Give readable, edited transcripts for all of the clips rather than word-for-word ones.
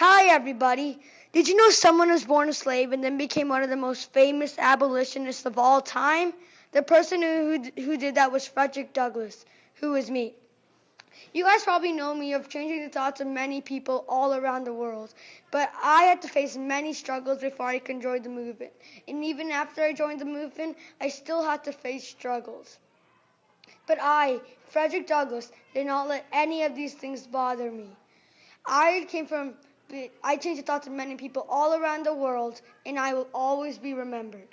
Hi, everybody. Did you know someone was born a slave and then became one of the most famous abolitionists of all time? The person who did that was Frederick Douglass, who is me. You guys probably know me of changing the thoughts of many people all around the world, but I had to face many struggles before I could join the movement. And even after I joined the movement, I still had to face struggles. But I, Frederick Douglass, did not let any of these things bother me. I changed the thoughts of many people all around the world, and I will always be remembered.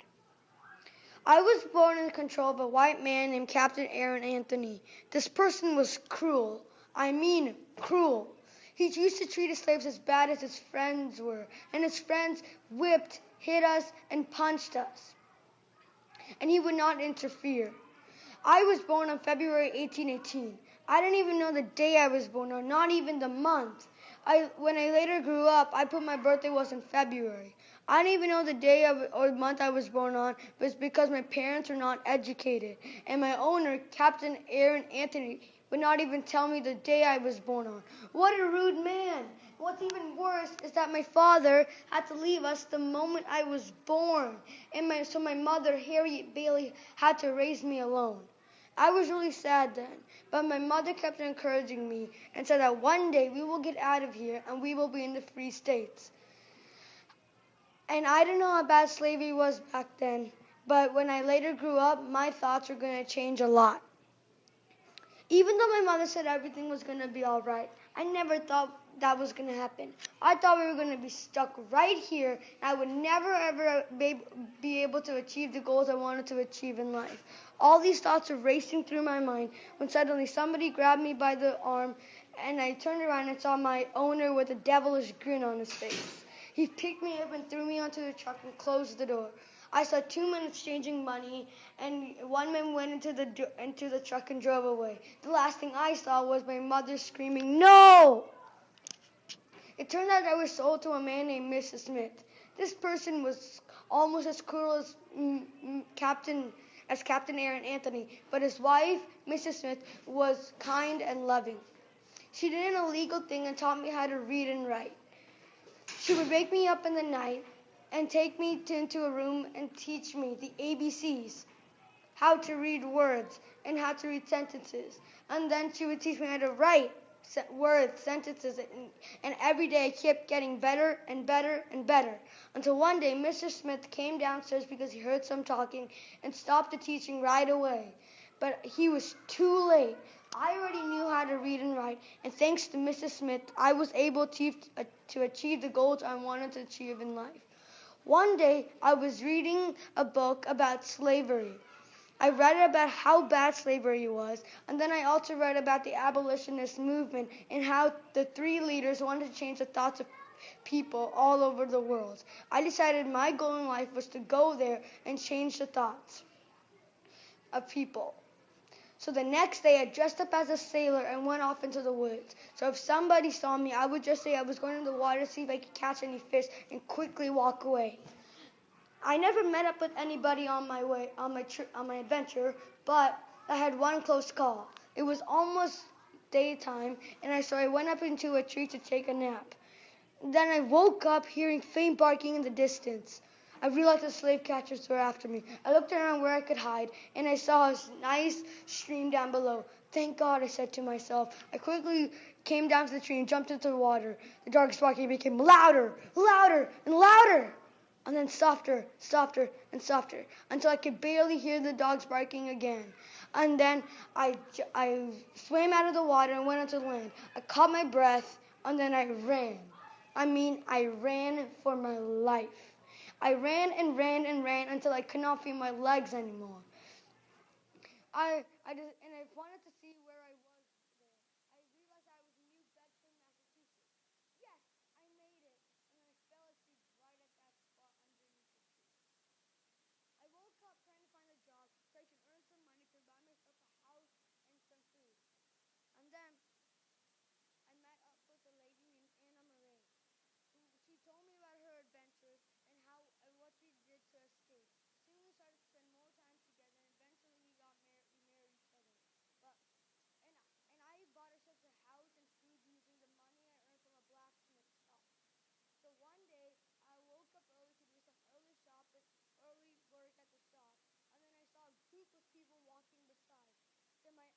I was born in the control of a white man named Captain Aaron Anthony. This person was cruel. I mean cruel. He used to treat his slaves as bad as his friends were, and his friends whipped, hit us, and punched us. And he would not interfere. I was born on February 1818. I didn't even know the day I was born, or not even the month. When I later grew up, I put my birthday was in February. I didn't even know the day or month I was born on, but it's because my parents were not educated. And my owner, Captain Aaron Anthony, would not even tell me the day I was born on. What a rude man! What's even worse is that my father had to leave us the moment I was born. So my mother, Harriet Bailey, had to raise me alone. I was really sad then, but my mother kept encouraging me and said that one day we will get out of here and we will be in the free states. And I didn't know how bad slavery was back then, but when I later grew up, my thoughts were going to change a lot. Even though my mother said everything was going to be all right, I never thought that was going to happen. I thought we were going to be stuck right here, and I would never, ever be able to achieve the goals I wanted to achieve in life. All these thoughts were racing through my mind when suddenly somebody grabbed me by the arm, and I turned around and saw my owner with a devilish grin on his face. He picked me up and threw me onto the truck and closed the door. I saw 2 men exchanging money, and one man went into the truck and drove away. The last thing I saw was my mother screaming, "No!" It turned out I was sold to a man named Mrs. Smith. This person was almost as cruel as Captain Aaron Anthony, but his wife, Mrs. Smith, was kind and loving. She did an illegal thing and taught me how to read and write. She would wake me up in the night and take me into a room and teach me the ABCs, how to read words, and how to read sentences. And then she would teach me how to write words, sentences, and every day I kept getting better and better and better. Until one day, Mr. Smith came downstairs because he heard some talking and stopped the teaching right away. But he was too late. I already knew how to read and write, and thanks to Mrs. Smith, I was able to achieve the goals I wanted to achieve in life. One day, I was reading a book about slavery. I read about how bad slavery was, and then I also read about the abolitionist movement and how the 3 leaders wanted to change the thoughts of people all over the world. I decided my goal in life was to go there and change the thoughts of people. So the next day, I dressed up as a sailor and went off into the woods. So if somebody saw me, I would just say I was going to the water to see if I could catch any fish and quickly walk away. I never met up with anybody on my adventure, but I had one close call. It was almost daytime, and so I went up into a tree to take a nap. Then I woke up hearing faint barking in the distance. I realized the slave catchers were after me. I looked around where I could hide, and I saw a nice stream down below. Thank God, I said to myself. I quickly came down to the tree and jumped into the water. The dark barking became louder, louder, and louder. And then softer, softer, and softer, until I could barely hear the dogs barking again. And then I swam out of the water and went onto land. I caught my breath, and then I ran. I ran for my life. I ran and ran and ran until I could not feel my legs anymore. I wanted to see where I was there. I realized I was in New Bedford, Massachusetts. Yes, I made it, and I fell asleep right at that spot underneath the tree. I woke up trying to find a job so I could earn some money to buy myself a house and some food. And then I met up with a lady named Anna Marie. She told me about her adventures and what she did to escape. Soon we started to spend more time together, and eventually we married each other. But speak with people walking beside. Then my